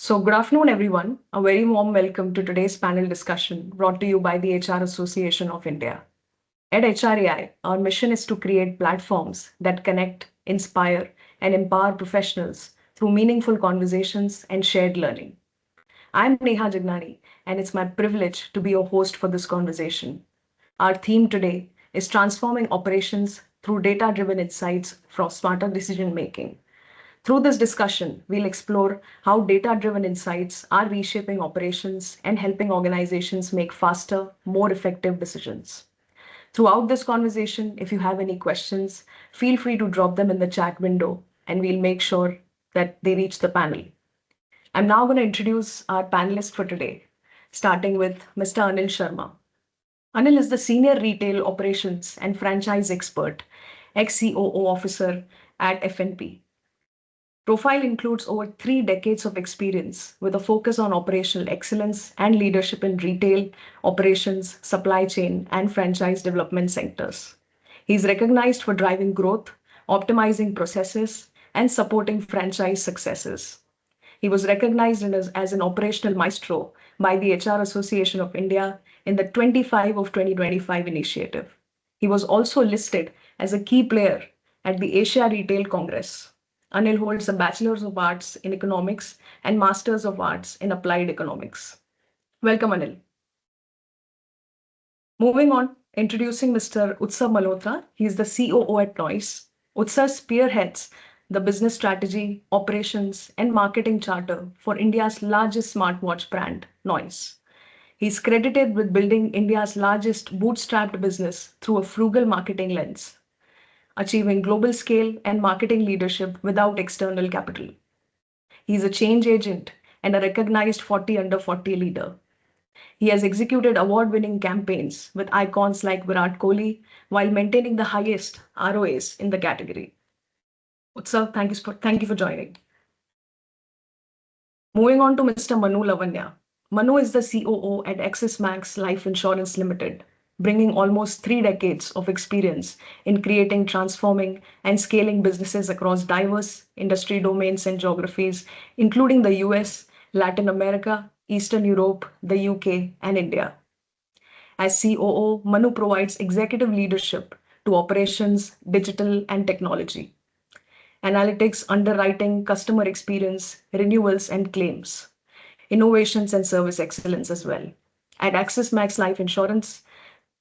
So, good afternoon, everyone. A very warm welcome to today's panel discussion brought to you by the HR Association of India. At HRAI, our mission is to create platforms that connect, inspire, and empower professionals through meaningful conversations and shared learning. I'm Neha Jagnani, and it's my privilege to be your host for this conversation. Our theme today is transforming operations through data driven insights for smarter decision making. Through this discussion, we'll explore how data driven insights are reshaping operations and helping organizations make faster, more effective decisions. Throughout this conversation, if you have any questions, feel free to drop them in the chat window and we'll make sure that they reach the panel. I'm now going to introduce our panelists for today, starting with Mr. Anil Sharma. Anil is the Senior Retail Operations and Franchise Expert, ex-COO officer at FNP. Profile includes over 3 decades of experience with a focus on operational excellence and leadership in retail, operations, supply chain, and franchise development sectors. He is recognized for driving growth, optimizing processes, and supporting franchise successes. He was recognized as an operational maestro by the HR Association of India in the 25 of 2025 initiative. He was also listed as a key player at the Asia Retail Congress. Anil holds a Bachelor's of Arts in Economics and Master's of Arts in Applied Economics. Welcome, Anil. Moving on, introducing Mr. Utsav Malhotra. He is the COO at Noise. Utsav spearheads the business strategy, operations, and marketing charter for India's largest smartwatch brand, Noise. He's credited with building India's largest bootstrapped business through a frugal marketing lens, achieving global scale and marketing leadership without external capital. He's a change agent and a recognized 40 under 40 leader. He has executed award winning campaigns with icons like Virat Kohli while maintaining the highest ROAs in the category. Utsav, thank you for joining. Moving on to Mr. Manu Lavanya. Manu is the COO at Axis Max Life Insurance Limited, bringing almost 3 decades of experience in creating, transforming, and scaling businesses across diverse industry domains and geographies, including the US, Latin America, Eastern Europe, the UK, and India. As COO, Manu provides executive leadership to operations, digital, and technology, analytics, underwriting, customer experience, renewals, and claims, innovations, and service excellence as well. At Axis Max Life Insurance,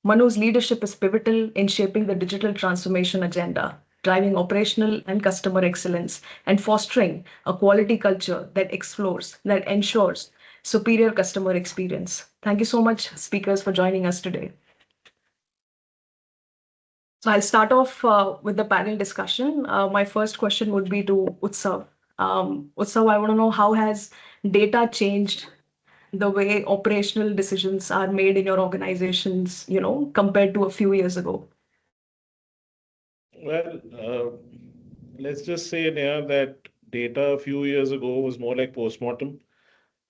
Manu's leadership is pivotal in shaping the digital transformation agenda, driving operational and customer excellence, and fostering a quality culture that ensures superior customer experience. Thank you so much, speakers, for joining us today. So I'll start off with the panel discussion. My first question would be to Utsav. Utsav, I want to know, how has data changed the way operational decisions are made in your organizations, compared to a few years ago? Well, let's just say now that data a few years ago was more like postmortem,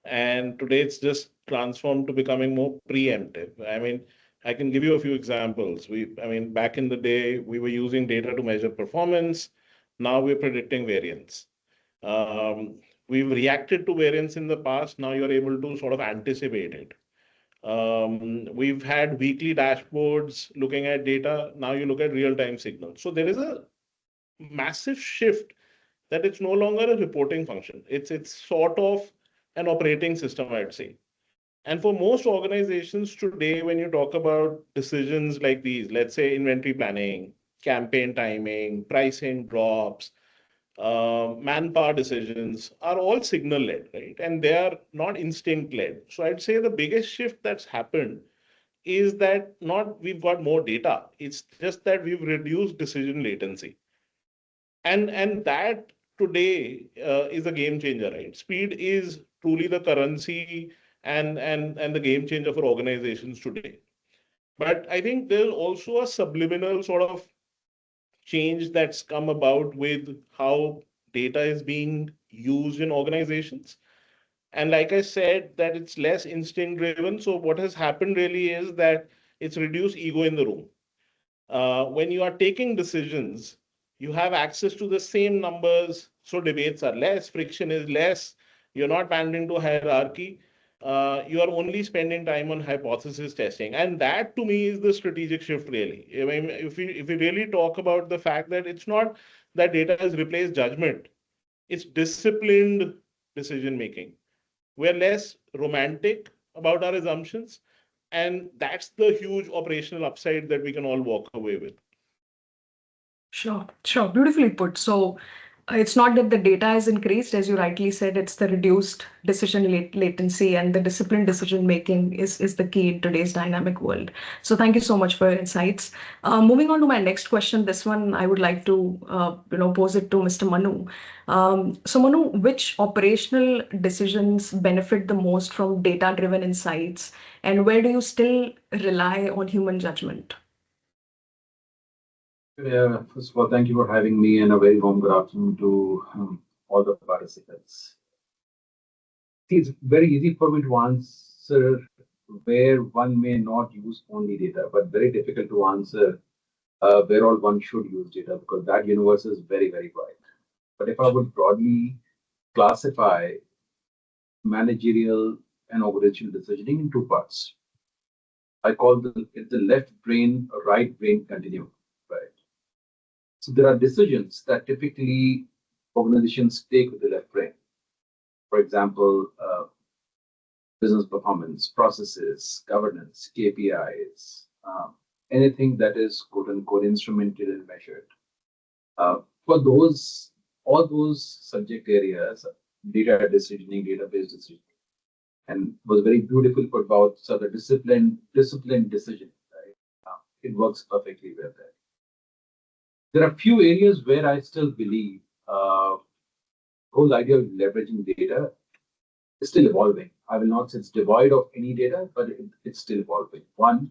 and today it's just transformed to becoming more preemptive. I mean, I can give you a few examples. Back in the day, we were using data to measure performance. Now we're predicting variance. We've reacted to variance in the past. Now you're able to sort of anticipate it. We've had weekly dashboards looking at data. Now you look at real-time signals. So there is a massive shift that it's no longer a reporting function. It's sort of an operating system, I'd say. And for most organizations today, when you talk about decisions like these, let's say inventory planning, campaign timing, pricing drops, manpower decisions are all signal led, right? And they are not instinct led. So I'd say the biggest shift that's happened is that not we've got more data, it's just that we've reduced decision latency. And that today is a game changer, right? Speed is truly the currency and the game changer for organizations today. But I think there's also a subliminal sort of change that's come about with how data is being used in organizations. And like I said, that it's less instinct driven. So what has happened really is that it's reduced ego in the room. When you are taking decisions, you have access to the same numbers. So debates are less, friction is less. You're not pandering to hierarchy. You are only spending time on hypothesis testing, and that to me is the strategic shift. Really, I mean, if we really talk about the fact that it's not that data has replaced judgment, it's disciplined decision making. We're less romantic about our assumptions, and that's the huge operational upside that we can all walk away with. Sure, sure. Beautifully put. So it's not that the data has increased, as you rightly said, it's the reduced decision latency and the disciplined decision making is the key in today's dynamic world. So thank you so much for your insights. Moving on to my next question, this one I would like to pose it to Mr. Manu. So Manu, which operational decisions benefit the most from data-driven insights, and where do you still rely on human judgment? Yeah, first of all, thank you for having me and a very warm good afternoon to all the participants. See, it's very easy for me to answer where one may not use only data, but very difficult to answer where all one should use data because that universe is very, very wide. But if I would broadly classify managerial and organizational decisioning in two parts, I call it the left brain, right brain continuum, right? So there are decisions that typically organizations take with the left brain. For example, business performance, processes, governance, KPIs, anything that is quote unquote instrumented and measured. For those, all those subject areas, data decisioning, database decisioning, and was very beautiful for about so the disciplined decision, right? It works perfectly well there. There are few areas where I still believe whole idea of leveraging data is still evolving. I will not say it's devoid of any data, but it's still evolving. One,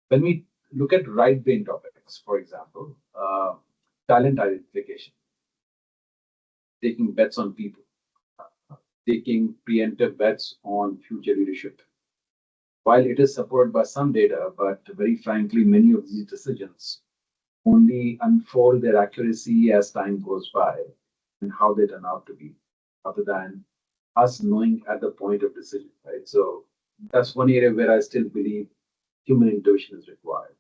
when we look at right brain topics, for example, talent identification, taking bets on people, taking preemptive bets on future leadership. While it is supported by some data, but very frankly, many of these decisions only unfold their accuracy as time goes by and how they turn out to be, rather than us knowing at the point of decision, right? So that's one area where I still believe human intuition is required.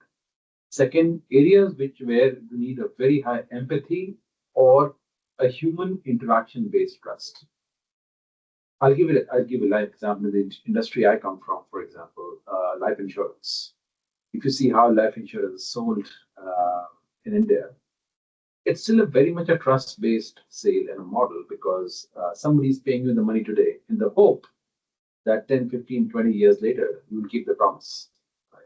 Second, areas where you need a very high empathy or a human interaction-based trust. I'll give a live example in the industry I come from, for example, life insurance. If you see how life insurance is sold in India, it's still a very much a trust-based sale and a model because somebody's paying you the money today in the hope that 10, 15, 20 years later, you will keep the promise. Right?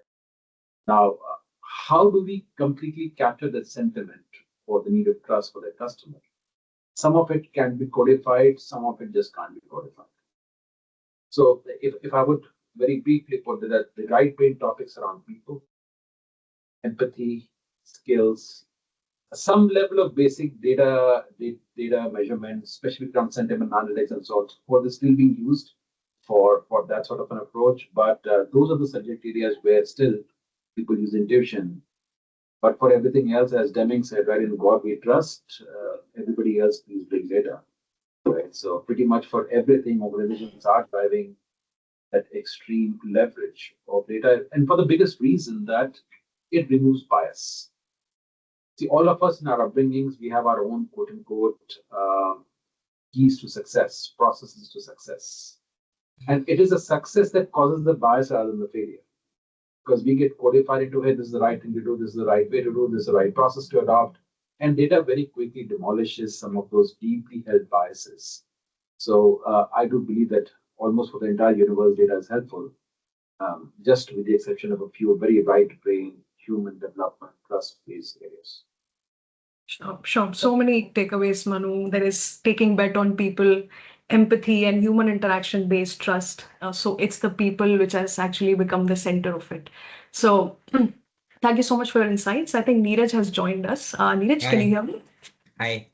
Now, how do we completely capture that sentiment or the need of trust for the customer? Some of it can be codified, some of it just can't be codified. So if I would very briefly put that the right brain topics around people, empathy, skills, some level of basic data measurement, especially from sentiment analytics and so on, for this still being used for that sort of an approach. But those are the subject areas where still people use intuition. But for everything else, as Deming said, right, in God we trust, everybody else please bring data. Right. So pretty much for everything, organizations are driving that extreme leverage of data. And for the biggest reason that it removes bias. See, all of us in our upbringings, we have our own quote unquote keys to success, processes to success. And it is a success that causes the bias rather than the failure. Because we get codified into, hey, this is the right thing to do, this is the right way to do, this is the right process to adopt. And data very quickly demolishes some of those deeply held biases. So I do believe that almost for the entire universe, data is helpful, just with the exception of a few very right brain, human development, trust-based areas. Sure, sure. So many takeaways, Manu. There is taking bet on people, empathy, and human interaction-based trust. So it's the people which has actually become the center of it. So thank you so much for your insights. I think Neeraj has joined us. Neeraj, can you hear me? Hi.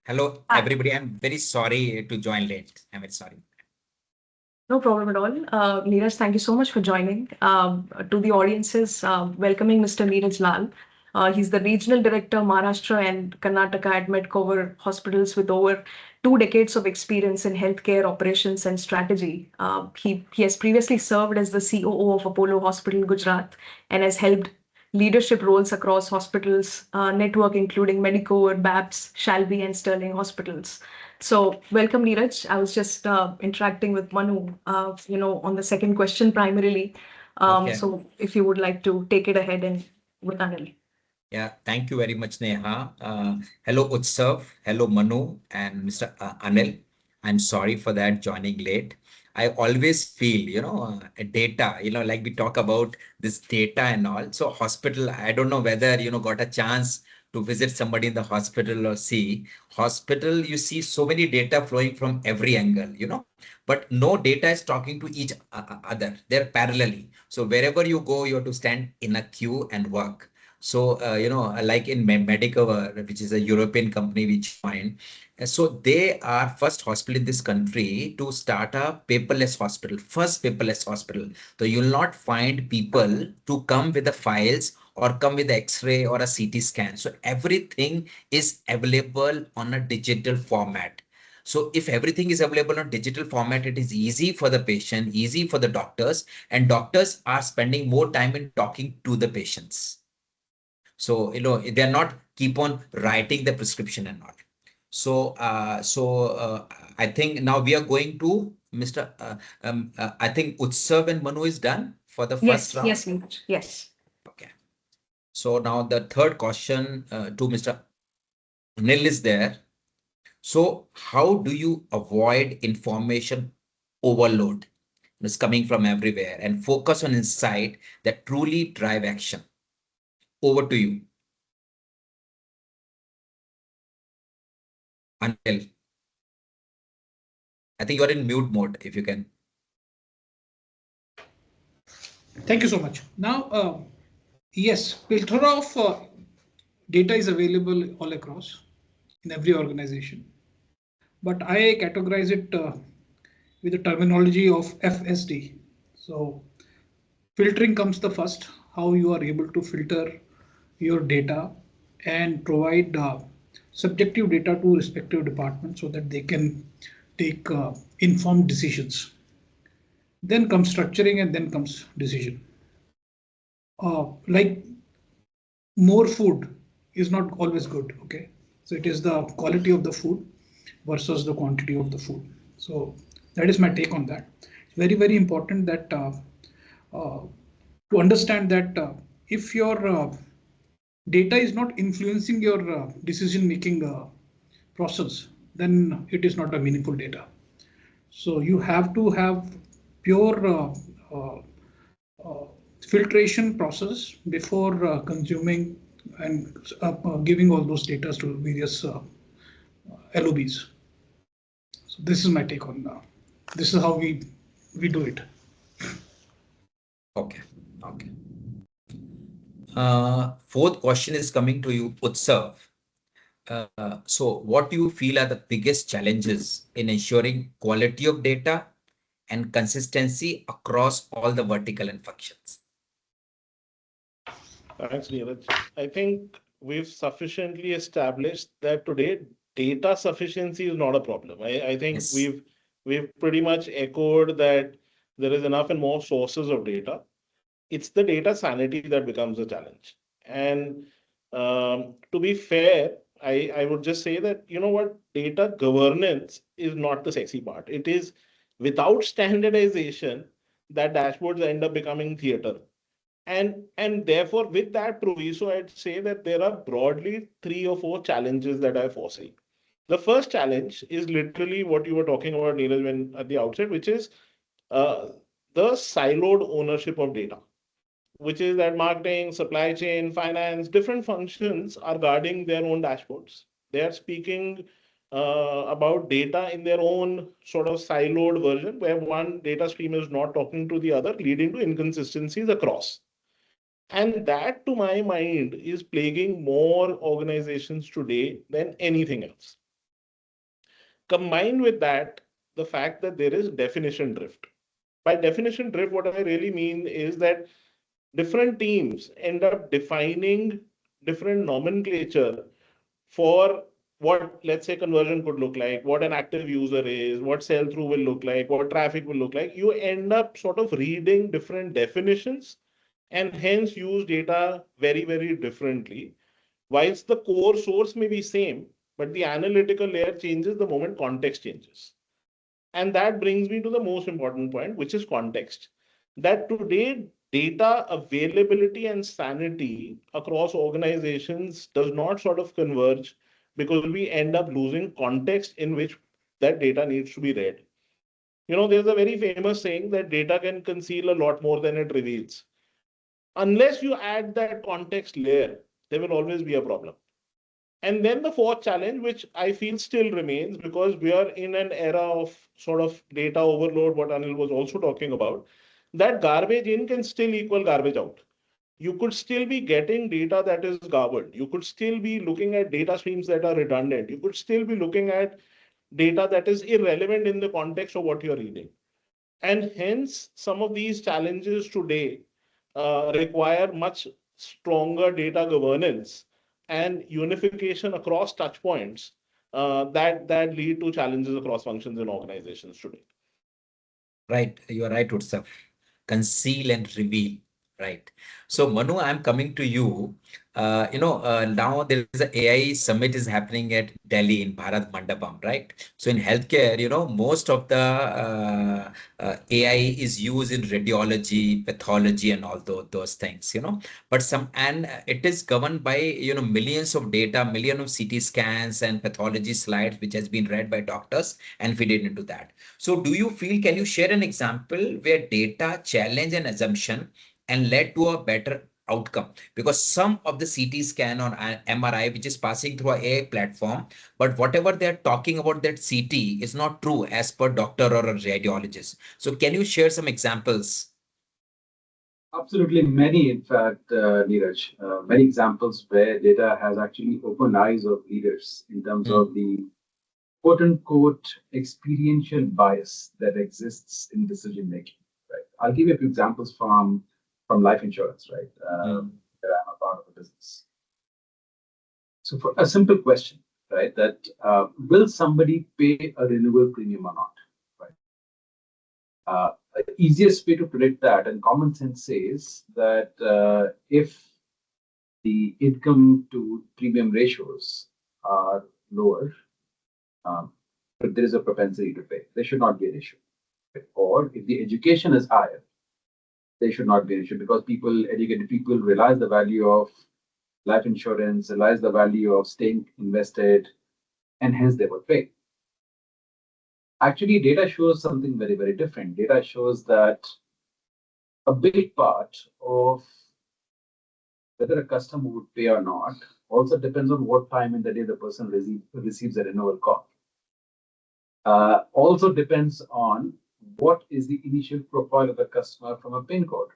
Hello, Hi. everybody. I'm very sorry to join late. I'm very sorry. No problem at all. Neeraj, thank you so much for joining. To the audiences, welcoming Mr. Neeraj Lal. He's the Regional Director, Maharashtra and Karnataka at Medcover Hospitals with over 2 decades of experience in healthcare operations and strategy. He has previously served as the COO of Apollo Hospital, Gujarat, and has held leadership roles across hospitals network, including Medicover, BAPS, Shalby, and Sterling hospitals. So welcome, Neeraj. I was just interacting with Manu, on the second question primarily. Okay. So if you would like to take it ahead and with Anil. Yeah, thank you very much, Neha. Hello, Utsav. Hello, Manu and Mr. Anil. I'm sorry for that joining late. I always feel, data, like we talk about this data and all. So hospital, I don't know whether, got a chance to visit somebody in the hospital or see. Hospital, you see so many data flowing from every angle, but no data is talking to each other. They're parallelly. So wherever you go, you have to stand in a queue and work. So, like in Medicover, which is a European company we joined, so they are first hospital in this country to start a paperless hospital, first paperless hospital. So you'll not find people to come with the files or come with the X-ray or a CT scan. So everything is available on a digital format. So if everything is available on digital format, it is easy for the patient, easy for the doctors, and doctors are spending more time in talking to the patients. So, they're not keep on writing the prescription and all. So, I think now we are going to Mr. I think Utsav and Manu is done for the first round. Yes, Neeraj. Yes. Okay. So now the third question to Mr. Anil is there. So how do you avoid information overload? It's coming from everywhere and focus on insight that truly drive action. Over to you, Anil. I think you're in mute mode, if you can. Thank you so much. Now, yes, plethora of data is available all across in every organization, but I categorize it with the terminology of FSD. So filtering comes the first, how you are able to filter your data and provide subjective data to respective departments so that they can take informed decisions. Then comes structuring and then comes decision. Like more food is not always good. Okay, so it is the quality of the food versus the quantity of the food. So that is my take on that. It's very, very important that to understand that if your data is not influencing your decision making process, then it is not a meaningful data. So you have to have pure filtration process before consuming and giving all those data to various LOBs. So this is my take on this is how we do it. Okay. Okay. Fourth question is coming to you, Utsav. So what do you feel are the biggest challenges in ensuring quality of data and consistency across all the vertical and functions? Thanks, Neeraj. I think we've sufficiently established that today data sufficiency is not a problem. I think Yes. we've pretty much echoed that there is enough and more sources of data. It's the data sanity that becomes a challenge. And to be fair, I would just say that, you know what, data governance is not the sexy part. It is without standardization that dashboards end up becoming theater. And therefore, with that proviso, I'd say that there are broadly 3 or 4 challenges that I foresee. The first challenge is literally what you were talking about, Neeraj, when at the outset, which is uh, the siloed ownership of data, which is that marketing, supply chain, finance, different functions are guarding their own dashboards. They are speaking about data in their own sort of siloed version, where one data stream is not talking to the other, leading to inconsistencies across. And that, to my mind, is plaguing more organizations today than anything else. Combined with that, the fact that there is definition drift. By definition drift, what I really mean is that different teams end up defining different nomenclature for what, let's say, conversion could look like, what an active user is, what sell through will look like, what traffic will look like. You end up sort of reading different definitions and hence use data very, very differently. Whilst the core source may be same, but the analytical layer changes the moment context changes. And that brings me to the most important point, which is context. That today, data availability and sanity across organizations does not sort of converge because we end up losing context in which that data needs to be read. There's a very famous saying that data can conceal a lot more than it reveals. Unless you add that context layer, there will always be a problem. And then the fourth challenge, which I feel still remains, because we are in an era of sort of data overload, what Anil was also talking about, that garbage in can still equal garbage out. You could still be getting data that is garbled. You could still be looking at data streams that are redundant. You could still be looking at data that is irrelevant in the context of what you're reading. And hence, some of these challenges today require much stronger data governance and unification across touch points that lead to challenges across functions in organizations today. Right, you are right, Utsav. Conceal and reveal. Right. So Manu, I'm coming to you. Now there is a AI summit is happening at Delhi in Bharat Mandapam, right? So in healthcare, most of the AI is used in radiology, pathology, and all those things, But it is governed by, millions of data, million of CT scans and pathology slides, which has been read by doctors and fed into that. So can you share an example where data challenge and assumption and led to a better outcome? Because some of the CT scan on MRI, which is passing through a AI platform, but whatever they're talking about that CT is not true as per doctor or a radiologist. So can you share some examples? Absolutely many, in fact, Neeraj, many examples where data has actually opened eyes of leaders in terms of the quote unquote experiential bias that exists in decision making. Right. I'll give you a few examples from life insurance, right? That I'm a part of the business. So for a simple question, right, that will somebody pay a renewal premium or not? Right. The easiest way to predict that, and common sense says that if the income to premium ratios are lower, but there is a propensity to pay, there should not be an issue. Right? Or if the education is higher, there should not be an issue because educated people realize the value of life insurance, realize the value of staying invested, and hence they would pay. Actually, data shows something very, very different. Data shows that a big part of whether a customer would pay or not also depends on what time in the day the person receives a renewal call. Also depends on what is the initial profile of the customer from a PIN code.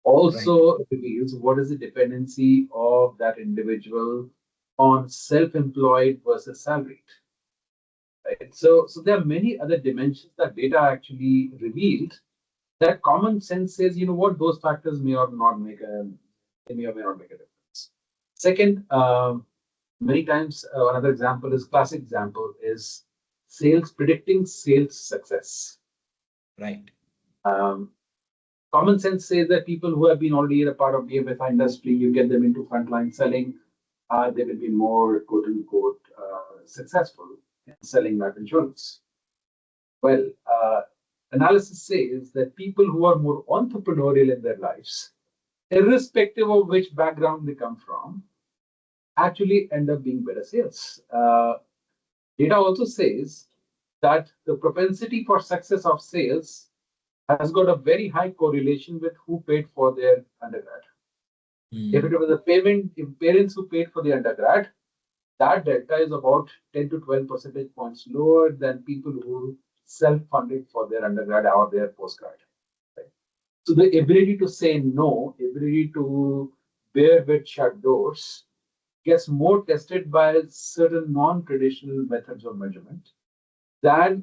Also reveals what is the dependency of that individual on self-employed versus salaried. Right? So there are many other dimensions that data actually revealed that common sense says, what, those factors may or may not make a difference. Second, many times another example is classic example is predicting sales success. Right. Common sense says that people who have been already a part of the BFSI industry, you get them into frontline selling, they will be more quote unquote successful in selling life insurance. Well, analysis says that people who are more entrepreneurial in their lives, irrespective of which background they come from, actually end up being better sales. Data also says that the propensity for success of sales has got a very high correlation with who paid for their undergrad. If it was if parents who paid for the undergrad, that delta is about 10 to 12 percentage points lower than people who self-funded for their undergrad or their postgrad. Right? So the ability to say no, ability to bear with shut doors, gets more tested by certain non-traditional methods of measurement than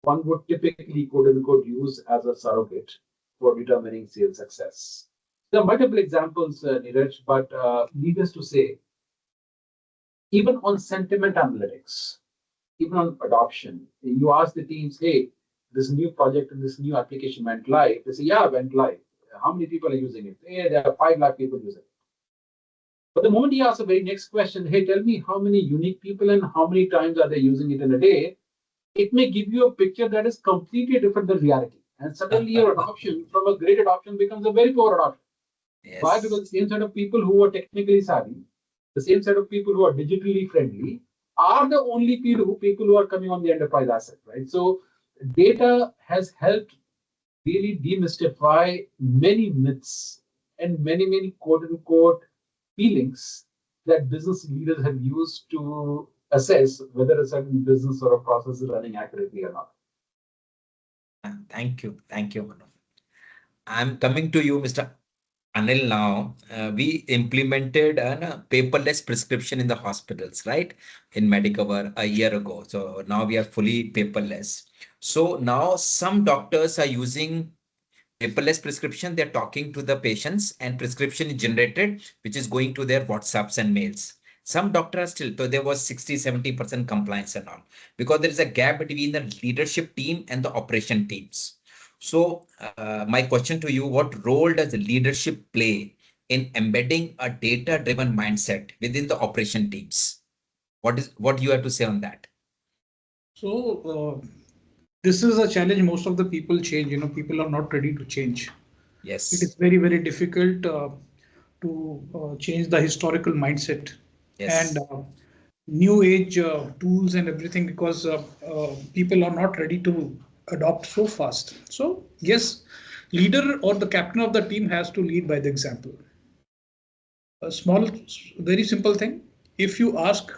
one would typically quote unquote use as a surrogate for determining sales success. There are multiple examples, Neeraj, but needless to say, Even on sentiment analytics, even on adoption, you ask the teams, hey, this new project and this new application went live. They say, yeah, went live. How many people are using it? Hey, there are 5 lakh people using it. But the moment you ask the very next question, hey, tell me how many unique people and how many times are they using it in a day, it may give you a picture that is completely different than reality. And suddenly your adoption from a great adoption becomes a very poor adoption. Why? Because the same set of people who are technically savvy, the same set of people who are digitally friendly, are the only people who are coming on the enterprise asset, right? So data has helped really demystify many myths and many quote unquote feelings that business leaders have used to assess whether a certain business or a process is running accurately or not. Thank you. Thank you, Manu. I'm coming to you, Mr. Anil now. We implemented a paperless prescription in the hospitals, right? In Medicover a year ago. So now we are fully paperless. So now some doctors are using paperless prescription. They're talking to the patients and prescription is generated, which is going to their WhatsApps and mails. Some doctors are still, so there was 60-70% compliance and all, because there is a gap between the leadership team and the operation teams. So my question to you, what role does the leadership play in embedding a data-driven mindset within the operation teams? What you have to say on that? So this is a challenge. Most of the people change. People are not ready to change. Yes. It is very, very difficult to change the historical mindset. Yes. And new age tools and everything, because people are not ready to adopt so fast. So yes, leader or the captain of the team has to lead by the example. A small, very simple thing. If you ask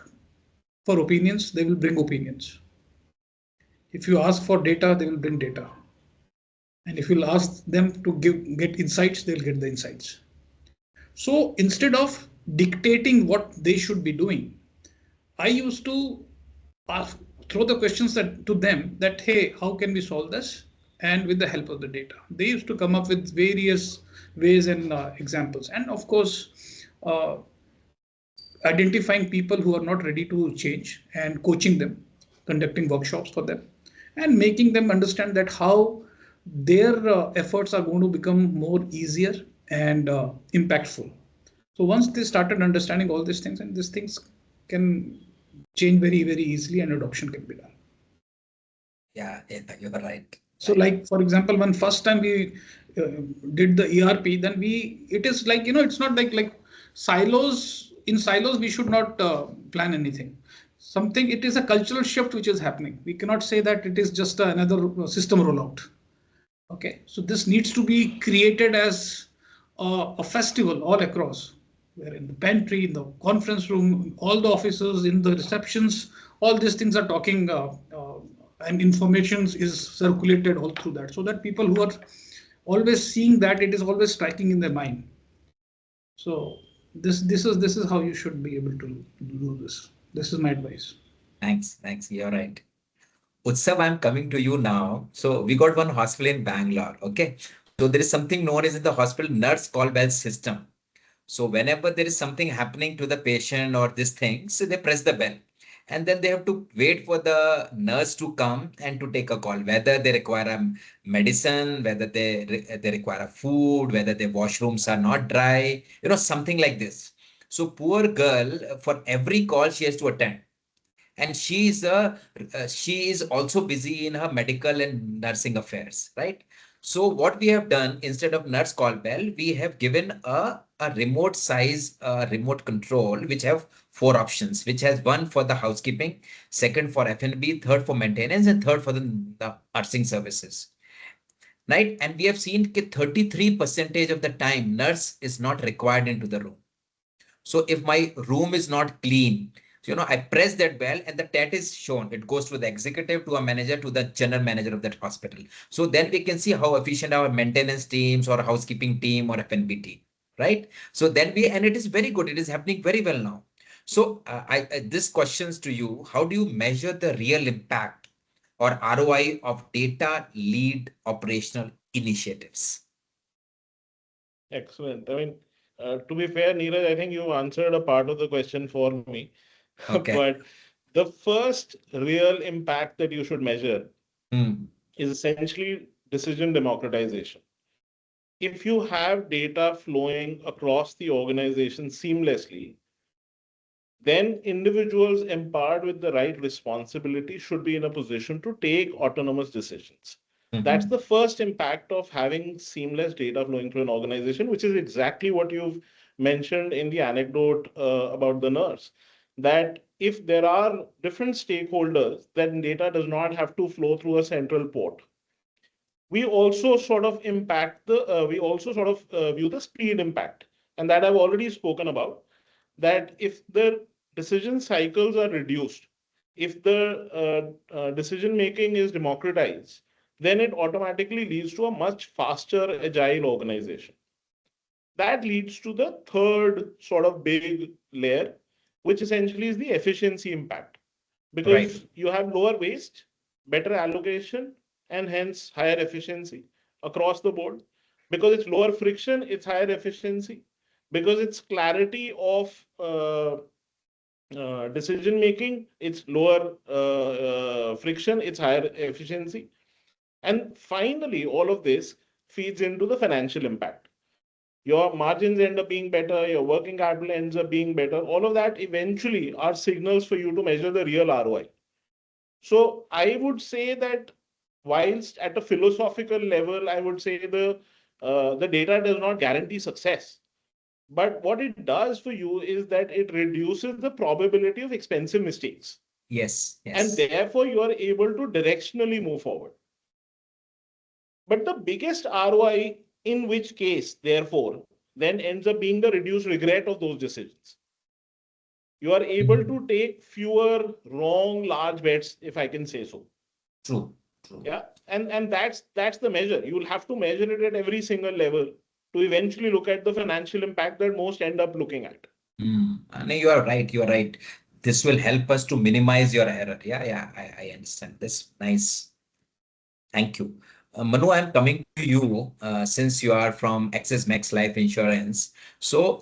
for opinions, they will bring opinions. If you ask for data, they will bring data. And if you'll ask them to get insights, they'll get the insights. So instead of dictating what they should be doing, I used to throw the questions to them that, hey, how can we solve this? And with the help of the data, they used to come up with various ways and examples. And of course, identifying people who are not ready to change and coaching them, conducting workshops for them, and making them understand that how their efforts are going to become more easier and impactful. So once they started understanding all these things, and these things can change very, very easily, and adoption can be done. Yeah, you're right. So like, for example, when first time we did the ERP, then it is like, it's not like silos. In silos, we should not plan anything. It is a cultural shift which is happening. We cannot say that it is just another system rollout. Okay, so this needs to be created as a festival all across, where in the pantry, in the conference room, all the offices, in the receptions, all these things are talking and information is circulated all through that, so that people who are always seeing that, it is always striking in their mind. So this is how you should be able to do this. This is my advice. Thanks. You're right. Utsav, I'm coming to you now. So we got one hospital in Bangalore. Okay. So there is something known as in the hospital nurse call bell system. So whenever there is something happening to the patient or this thing, so they press the bell. And then they have to wait for the nurse to come and to take a call, whether they require a medicine, whether they require a food, whether their washrooms are not dry, something like this. So poor girl, for every call she has to attend. And she is also busy in her medical and nursing affairs, right? So what we have done, instead of nurse call bell, we have given a remote size remote control, which have 4 options, which has one for the housekeeping, second for F&B, third for maintenance, and third for the nursing services. Right? And we have seen that 33% of the time nurse is not required into the room. So if my room is not clean, so, I press that bell and the tat is shown. It goes to the executive, to a manager, to the general manager of that hospital. So then we can see how efficient our maintenance teams or housekeeping team or F&B team, right? So then and it is very good. It is happening very well now. So this questions to you, how do you measure the real impact or ROI of data lead operational initiatives? Excellent. I mean, to be fair, Neeraj, I think you answered a part of the question for me. Okay. But the first real impact that you should measure Hmm. is essentially decision democratization. If you have data flowing across the organization seamlessly, then individuals empowered with the right responsibility should be in a position to take autonomous decisions. That's Mhm. the first impact of having seamless data flowing through an organization, which is exactly what you've mentioned in the anecdote about the nurse. That if there are different stakeholders, then data does not have to flow through a central port. We also sort of view the speed impact, and that I've already spoken about, that if the decision cycles are reduced, if the decision making is democratized, then it automatically leads to a much faster agile organization. That leads to the third sort of big layer, which essentially is the efficiency impact, Right. because you have lower waste, better allocation, and hence higher efficiency across the board. Because it's lower friction, it's higher efficiency. Because it's clarity of decision making, it's lower friction, it's higher efficiency. And finally, all of this feeds into the financial impact. Your margins end up being better, your working capital ends up being better. All of that eventually are signals for you to measure the real ROI. So I would say that whilst at a philosophical level, I would say the data does not guarantee success. But what it does for you is that it reduces the probability of expensive mistakes. Yes. And Yes. therefore, you are able to directionally move forward. But the biggest ROI, in which case, therefore, then ends up being the reduced regret of those decisions. You are able Mhm. to take fewer wrong large bets, if I can say so. True. True. Yeah, and that's the measure. You'll have to measure it at every single level to eventually look at the financial impact that most end up looking at. No, you are right. You are right. This will help us to minimize your error. Yeah, yeah, I understand this. Nice. Thank you. Manu, I'm coming to you since you are from Axis Max Life Insurance. So,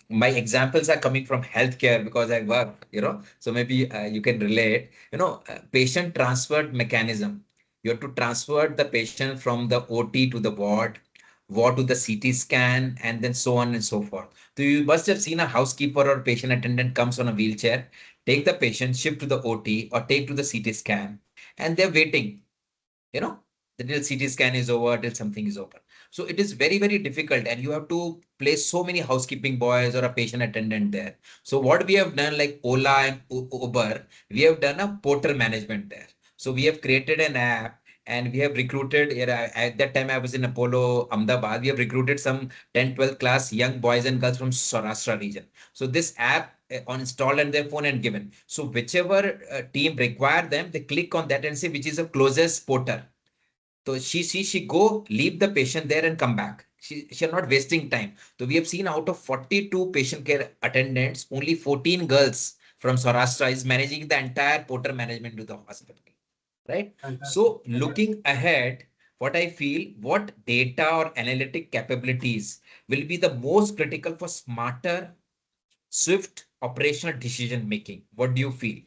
my examples are coming from healthcare because I work, so maybe you can relate. Patient transfer mechanism. You have to transfer the patient from the OT to the ward to the CT scan, and then so on and so forth. So you must have seen a housekeeper or patient attendant comes on a wheelchair, take the patient, shift to the OT or take to the CT scan, and they're waiting, you know, till CT scan is over, till something is open. So it is very, very difficult, and you have to place so many housekeeping boys or a patient attendant there. So what we have done, like Ola and Uber, we have done a porter management there. So we have created an app, and we have recruited, at that time I was in Apollo, Ahmedabad, we have recruited some 10, 12th class young boys and girls from Saurashtra region. So this app on installed on their phone and given. So whichever team require them, they click on that and say which is the closest porter. So she go leave the patient there and come back. She are not wasting time. So we have seen out of 42 patient care attendants, only 14 girls from Saurashtra is managing the entire porter management to the hospital. Right? Fantastic. So looking ahead, what I feel, what data or analytic capabilities will be the most critical for smarter, swift operational decision making? What do you feel?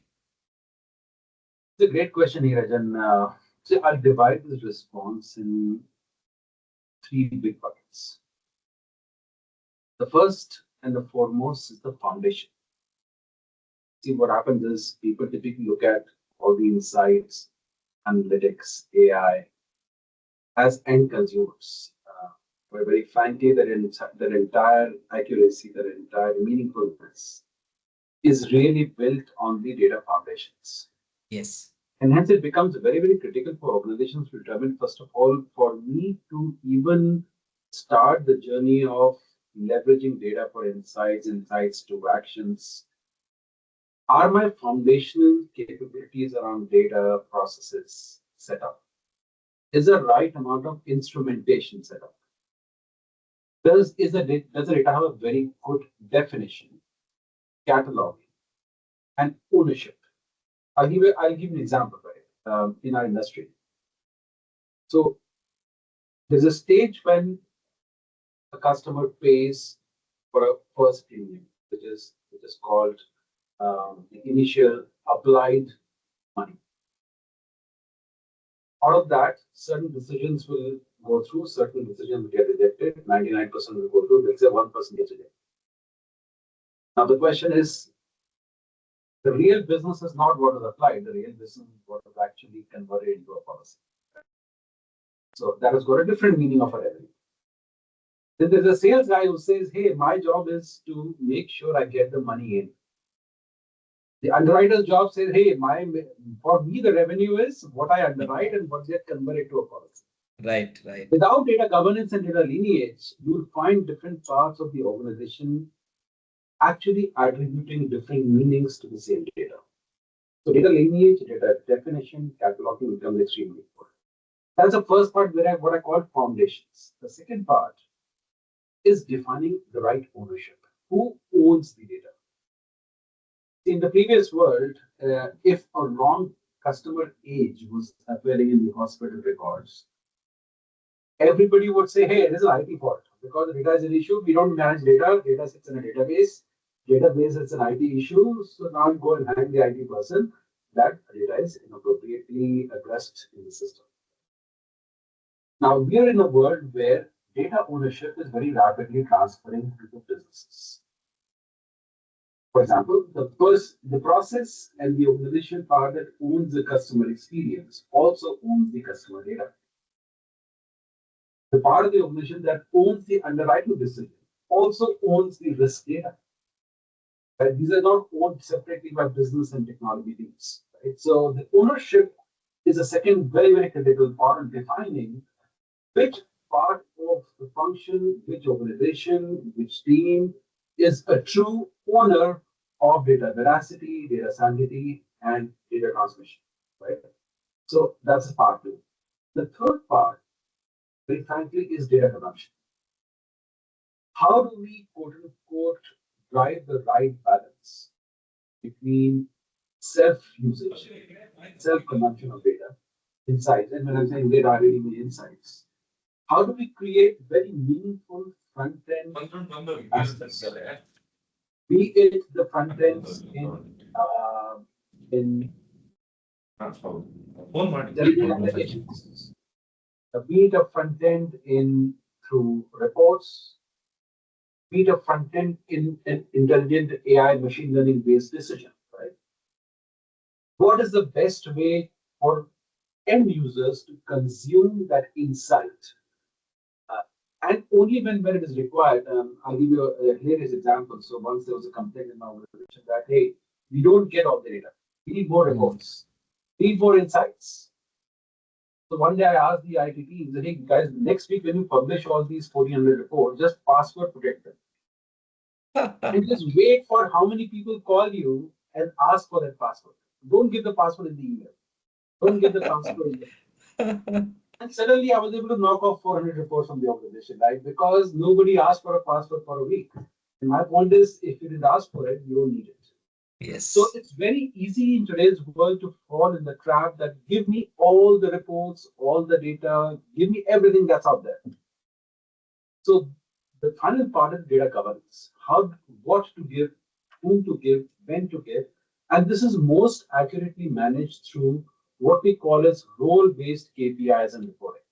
It's a great question here, Rajan. So I'll divide this response in three big buckets. The first and the foremost is the foundation. See, what happens is people typically look at all the insights, analytics, AI as end consumers. But very frankly, their entire accuracy, their entire meaningfulness is really built on the data foundations. Yes. And hence it becomes very, very critical for organizations to determine, first of all, for me to even start the journey of leveraging data for insights to actions. Are my foundational capabilities around data processes set up? Is the right amount of instrumentation set up? Does the data have a very good definition, cataloging, and ownership? I'll give an example, right? In our industry. So there's a stage when a customer pays for a first premium, which is called the initial applied money. Out of that, certain decisions will go through, certain decisions will get rejected, 99% will go through, let's say 1% gets rejected. Now the question is, the real business is not what is applied, the real business is what is actually converted into a policy. So that has got a different meaning of a revenue. Then there's a sales guy who says, hey, my job is to make sure I get the money in. The underwriter's job says, hey, for me, the revenue is what I underwrite and what gets converted to a policy. Right, right. Without data governance and data lineage, you will find different parts of the organization actually attributing different meanings to the same data. So data lineage, data definition, cataloging becomes extremely important. That's the first part where what I call foundations. The second part is defining the right ownership. Who owns the data? In the previous world, if a wrong customer age was appearing in the hospital records, everybody would say, hey, this is an IT fault because the data is an issue. We don't manage data. Data sits in a database. Database is an IT issue. So now you go and hang the IT person. That data is inappropriately addressed in the system. Now we are in a world where data ownership is very rapidly transferring to the businesses. For example, the process and the organization part that owns the customer experience also owns the customer data. The part of the organization that owns the underwriting decision also owns the risk data. Right? These are not owned separately by business and technology teams. Right? So the ownership is a second very, very critical part in defining which part of the function, which organization, which team is a true owner of data veracity, data sanity, and data transmission. Right? So that's part two. The third part, very frankly, is data consumption. How do we, quote unquote, drive the right balance between self-usage, self-consumption of data, insights, and when I'm saying data, I really mean insights. How do we create very meaningful front-end aspects? Be it the front ends in applications, be it a front end in through reports, be it a front end in an intelligent AI machine learning based decision, right? What is the best way for end users to consume that insight? And only when it is required. I'll give you a hilarious example. So once there was a complaint in my organization that, hey, we don't get all the data. We need more reports. We need more insights. So one day I asked the IT team, hey guys, next week when you publish all these 1,400 reports, just password protect them. And just wait for how many people call you and ask for that password. Don't give the password in the email. Don't give the password in the And suddenly I was able to knock off 400 reports from the organization, right? Because nobody asked for a password for a week. And my point is, if you didn't ask for it, you don't need it. Yes. So it's very easy in today's world to fall in the trap that give me all the reports, all the data, give me everything that's out there. So the final part is data governance. What to give, whom to give, when to give. And this is most accurately managed through what we call as role-based KPIs and reporting.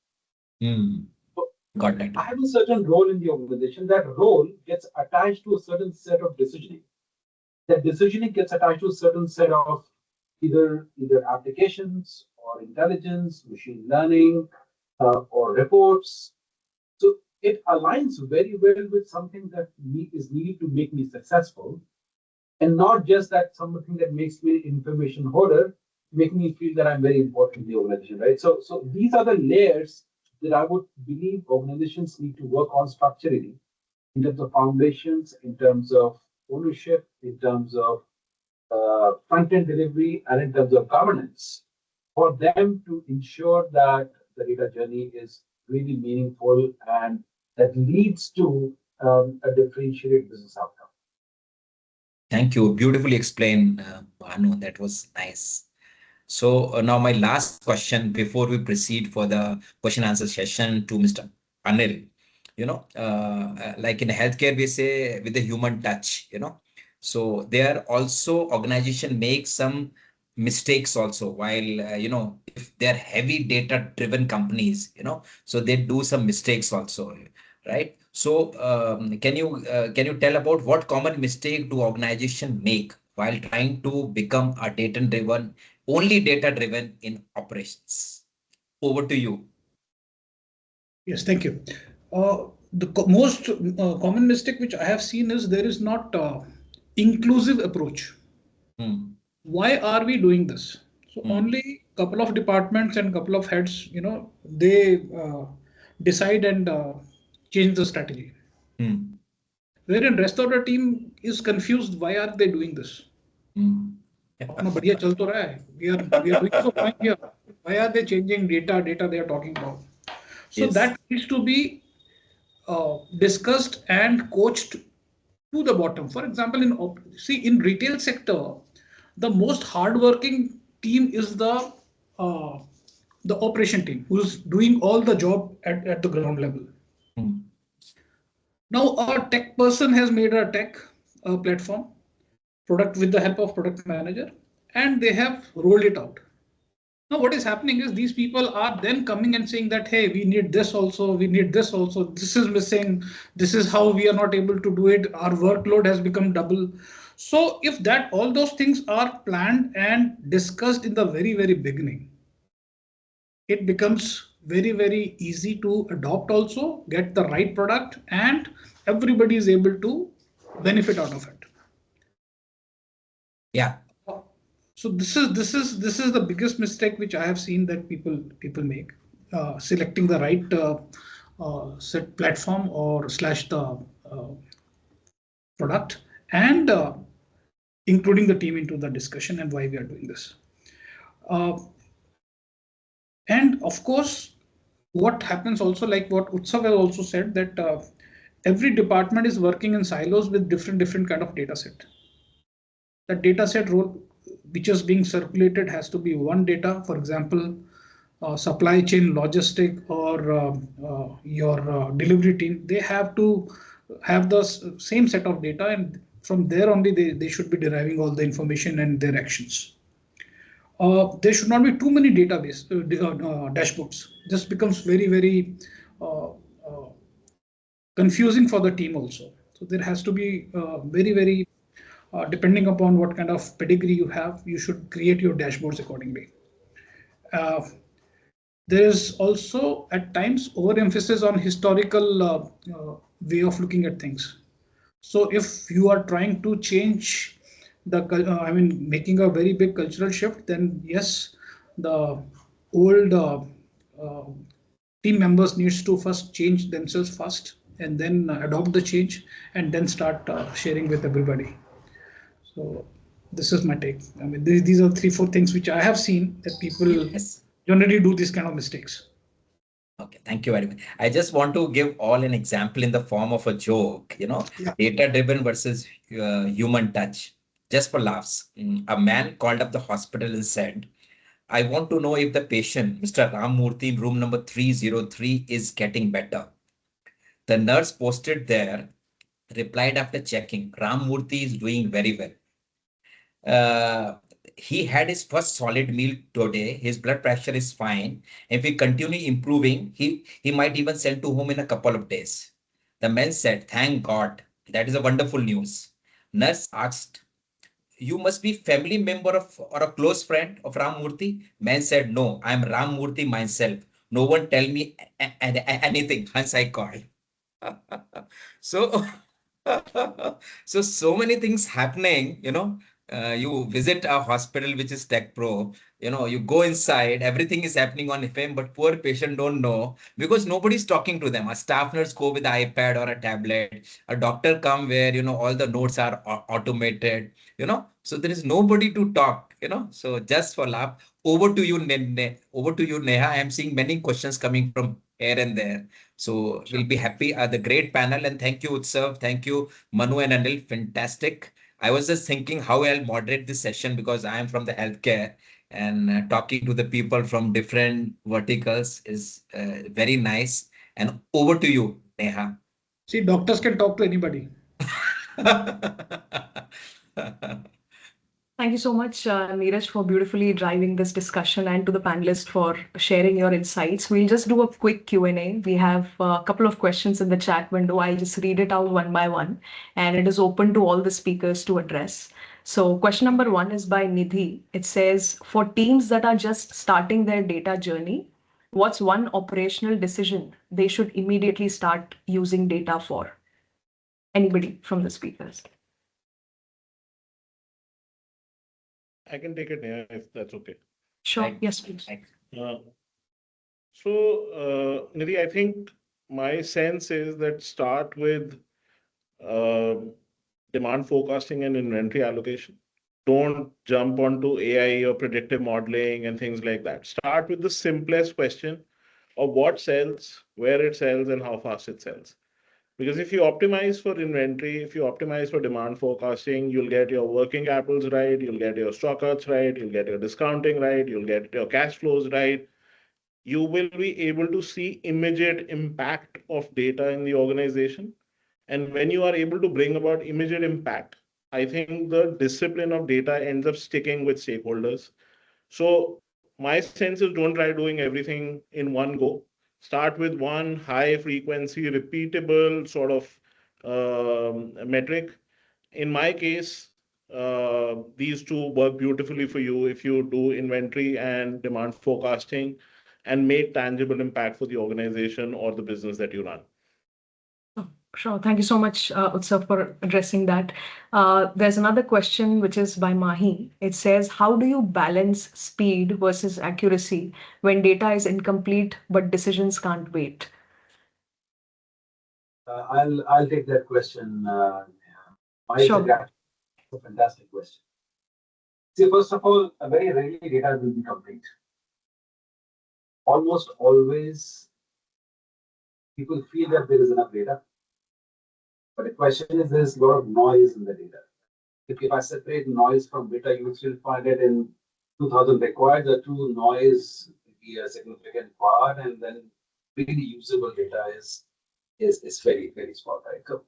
So got that. I have a certain role in the organization. That role gets attached to a certain set of decisioning. That decisioning gets attached to a certain set of either applications or intelligence, machine learning, or reports. So it aligns very well with something that is needed to make me successful, and not just that something that makes me information hoarder, making me feel that I'm very important in the organization, right? So these are the layers that I would believe organizations need to work on structurally in terms of foundations, in terms of ownership, in terms of front-end delivery, and in terms of governance, for them to ensure that the data journey is really meaningful and that leads to a differentiated business outcome. Thank you. Beautifully explained, Bhanu. That was nice. So now my last question before we proceed for the question answer session to Mr. Anil. Like in healthcare, we say with the human touch, So there also organization make some mistakes also while, if they're heavy data driven companies, so they do some mistakes also, right? So can you tell about what common mistake do organization make while trying to become a only data driven in operations? Over to you. Yes, thank you. The most common mistake which I have seen is there is not inclusive approach. Why are we doing this? So only couple of departments and couple of heads, they decide and change the strategy. Wherein rest of the team is confused. Why are they doing this? बढ़िया चल तो रहा है. We are doing so fine here. Why are they changing data they are talking about? So Yes. that needs to be discussed and coached to the bottom. For example, in retail sector, the most hardworking team is the operation team, who's doing all the job at the ground level. Now, a tech person has made a tech platform product with the help of product manager, and they have rolled it out. Now, what is happening is these people are then coming and saying that, hey, we need this also, we need this also, this is missing, this is how we are not able to do it, our workload has become double. So if that all those things are planned and discussed in the very, very beginning, it becomes very, very easy to adopt also, get the right product, and everybody is able to benefit out of it. Yeah. So this is the biggest mistake which I have seen that people make, selecting the right set platform or slash the product, and including the team into the discussion and why we are doing this. And of course, what happens also, like what Utsav has also said, that every department is working in silos with different kind of data set. The data set role which is being circulated has to be one data. For example, supply chain, logistic, or your delivery team, they have to have the same set of data, and from there only they should be deriving all the information and their actions. There should not be too many database dashboards. This becomes very, very confusing for the team also. So there has to be very, very depending upon what kind of pedigree you have, you should create your dashboards accordingly. There is also at times overemphasis on historical way of looking at things. So if you are trying to change making a very big cultural shift, then yes, the old team members needs to first change themselves first, and then adopt the change, and then start sharing with everybody. So this is my take. I mean, these are 3-4 things which I have seen that people generally do these kind of mistakes. Okay, thank you very much. I just want to give all an example in the form of a joke, data-driven versus human touch, just for laughs. A man called up the hospital and said, I want to know if the patient, Mr. Ram Murthy, in room number 303, is getting better. The nurse posted there replied after checking, Ram Murthy is doing very well. He had his first solid meal today. His blood pressure is fine. If he continue improving, he might even send to home in a couple of days. The man said, thank God. That is a wonderful news. Nurse asked, you must be family member of or a close friend of Ram Murthy. Man said, no, I am Ram Murthy myself. No one tell me anything. Hence I called. So so many things happening, you visit a hospital which is tech pro, you go inside, everything is happening on FM, but poor patient don't know because nobody's talking to them. A staff nurse go with an iPad or a tablet, a doctor come where, all the notes are automated, so there is nobody to talk, so just for laugh. Over to you, Neha. I am seeing many questions coming from here and there. So we'll be happy. The great panel, and thank you, Utsav. Thank you, Manu and Anil. Fantastic. I was just thinking how I'll moderate this session because I am from the healthcare, and talking to the people from different verticals is very nice. And over to you, Neha. See, doctors can talk to anybody. Thank you so much, Neeraj, for beautifully driving this discussion, and to the panelists for sharing your insights. We'll just do a quick Q&A. We have a couple of questions in the chat window. I'll just read it out one by one, and it is open to all the speakers to address. So question number one is by Nidhi. It says, for teams that are just starting their data journey, what's one operational decision they should immediately start using data for? Anybody from the speakers? I can take it here if that's okay. Sure. Right. Yes, please. Uh, Nidhi, I think my sense is that start with demand forecasting and inventory allocation. Don't jump onto AI or predictive modeling and things like that. Start with the simplest question of what sells, where it sells, and how fast it sells. Because if you optimize for inventory, if you optimize for demand forecasting, you'll get your working capitals right, you'll get your stock outs right, you'll get your discounting right, you'll get your cash flows right. You will be able to see immediate impact of data in the organization. And when you are able to bring about immediate impact, I think the discipline of data ends up sticking with stakeholders. So my sense is don't try doing everything in one go. Start with one high frequency, repeatable sort of metric. In my case, these two work beautifully for you if you do inventory and demand forecasting and make tangible impact for the organization or the business that you run. Sure. Thank you so much, Utsav, for addressing that. There's another question which is by Mahi. It says, how do you balance speed versus accuracy when data is incomplete but decisions can't wait? I'll take that question. Sure. It's a fantastic question. See, first of all, very rarely data will be complete. Almost always, people feel that there is enough data. But the question is, there's a lot of noise in the data. If I separate noise from data, you will still find it in 2000 required, the true noise be a significant part, and then really usable data is very, very small, right? So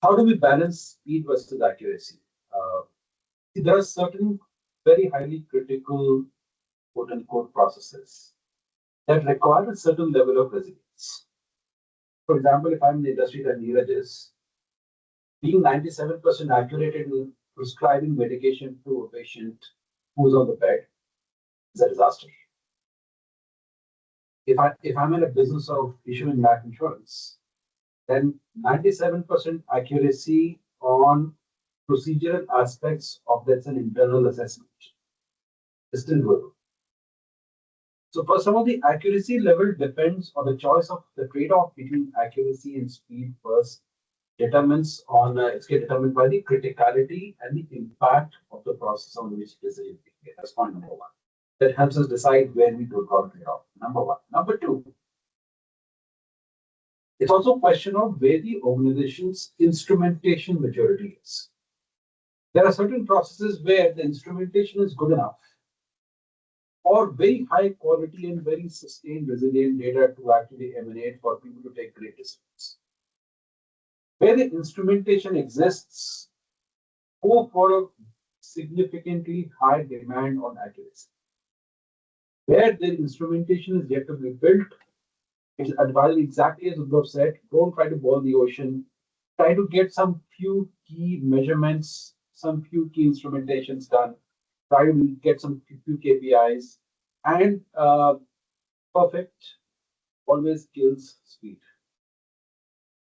how do we balance speed versus accuracy? There are certain very highly critical, quote unquote, processes that require a certain level of resilience. For example, if I'm in the industry that Neeraj is, being 97% accurate in prescribing medication to a patient who's on the bed is a disaster. If I'm in a business of issuing life insurance, then 97% accuracy on procedural aspects of that's an internal assessment is still doable. So for some of the accuracy level depends on the choice of the trade-off between accuracy and speed first determines on it's determined by the criticality and the impact of the process on which decision making. That's point number one. That helps us decide where we do draw the trade-off. Number one. Number two, it's also a question of where the organization's instrumentation maturity is. There are certain processes where the instrumentation is good enough or very high quality and very sustained resilient data to actually emanate for people to take great decisions. Where the instrumentation exists, go for a significantly high demand on accuracy. Where the instrumentation is yet to be built, it's advised exactly as Udhav said, don't try to boil the ocean. Try to get some few key measurements, some few key instrumentations done. Try to get some few KPIs, and perfect always kills speed.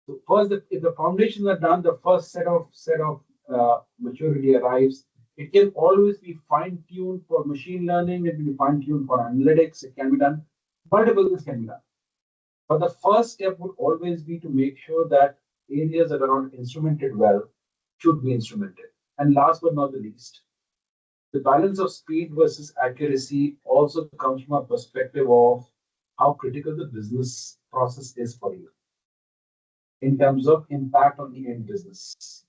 So first, if the foundations are done, the first set of maturity arrives. It can always be fine-tuned for machine learning. It can be fine-tuned for analytics. It can be done. Multiple things can be done. But the first step would always be to make sure that areas that are not instrumented well should be instrumented. And last but not the least, the balance of speed versus accuracy also comes from a perspective of how critical the business process is for you in terms of impact on the end business.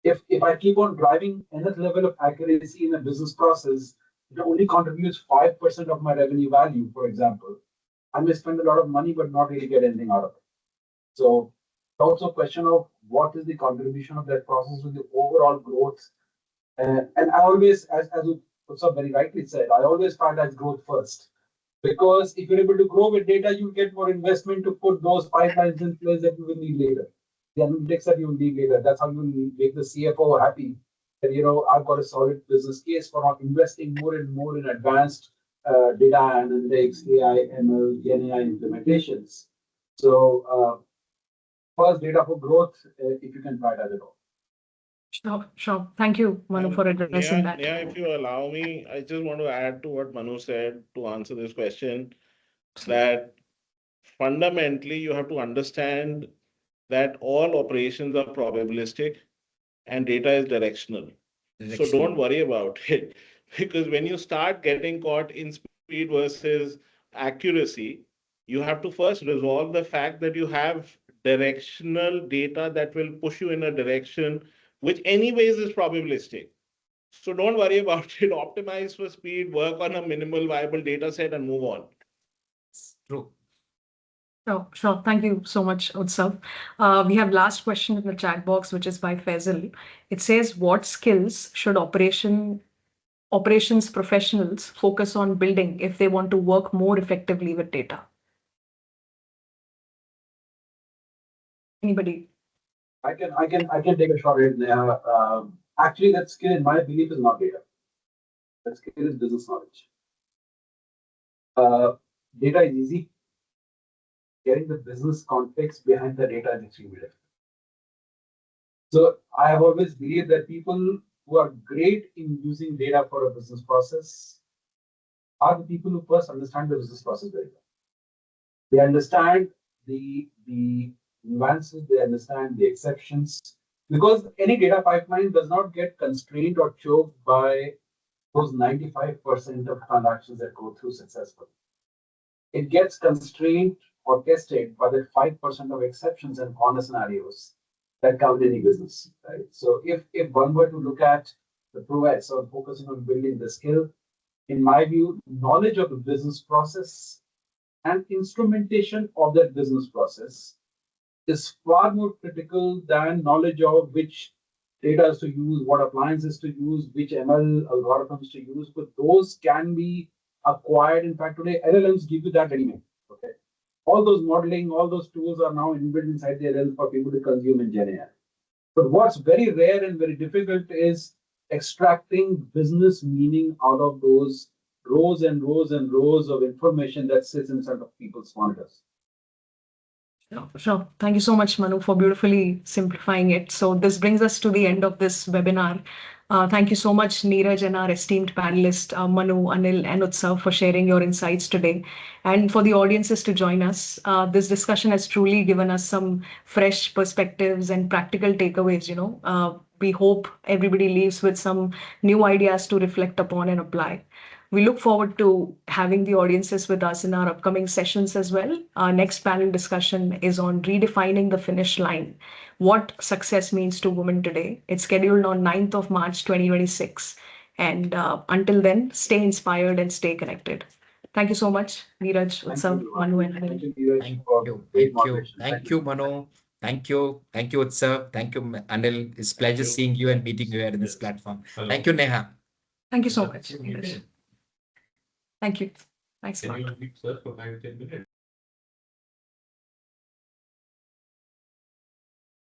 If I keep on driving enough level of accuracy in a business process, it only contributes 5% of my revenue value, for example, I may spend a lot of money but not really get anything out of it. So also a question of what is the contribution of that process to the overall growth. And I always, as Utsav very rightly said, I always prioritize growth first. Because if you're able to grow with data, you get more investment to put those pipelines in place that you will need later. The analytics that you will need later. That's how you will make the CFO happy. That I've got a solid business case for not investing more and more in advanced data analytics, AI, ML, GenAI implementations. So first, data for growth, if you can prioritize it all. Sure. Thank you, Manu, for addressing that. Yeah, if you allow me, I just want to add to what Manu said to answer this question, that fundamentally you have to understand that all operations are probabilistic and data is directional. So don't worry about it, because when you start getting caught in speed versus accuracy, you have to first resolve the fact that you have directional data that will push you in a direction which anyways is probabilistic. So don't worry about it. Optimize for speed, work on a minimal viable data set and move on. True. Sure. Thank you so much, Utsav. We have last question in the chat box, which is by Faisal. It says, what skills should operations professionals focus on building if they want to work more effectively with data? Anybody? I can take a shot at it there. Actually, that skill, in my belief, is not data. That skill is business knowledge. Data is easy. Getting the business context behind the data is extremely difficult. So I have always believed that people who are great in using data for a business process are the people who first understand the business process very well. They understand the nuances, they understand the exceptions, because any data pipeline does not get constrained or choked by those 95% of transactions that go through successfully. It gets constrained or tested by the 5% of exceptions and corner scenarios that come in any business, right? So if one were to look at the prowess or focusing on building the skill, in my view, knowledge of the business process and instrumentation of that business process is far more critical than knowledge of which data is to use, what appliances to use, which ML algorithms to use. But those can be acquired. In fact, today LLMs give you that anyway. Okay, all those modeling, all those tools are now inbuilt inside the LLM for people to consume in GenAI. But what's very rare and very difficult is extracting business meaning out of those rows and rows and rows of information that sits inside of people's monitors. Sure. Thank you so much, Manu, for beautifully simplifying it. So this brings us to the end of this webinar. Thank you so much, Neeraj, and our esteemed panelists, Manu, Anil, and Utsav, for sharing your insights today. And for the audiences to join us, this discussion has truly given us some fresh perspectives and practical takeaways. We hope everybody leaves with some new ideas to reflect upon and apply. We look forward to having the audiences with us in our upcoming sessions as well. Our next panel discussion is on redefining the finish line, what success means to women today. It's scheduled on 9th of March 2026. And until then, stay inspired and stay connected. Thank you so much, Neeraj, Utsav, Manu, and Anil. Thank you, Manu. Thank you, Utsav. Thank you, Anil. It's a pleasure seeing you and meeting you here in this platform. Thank you, Neha. Thank you so much, Neeraj. Thank you. Thanks a lot. Can you mute, sir, for 5-10 minutes?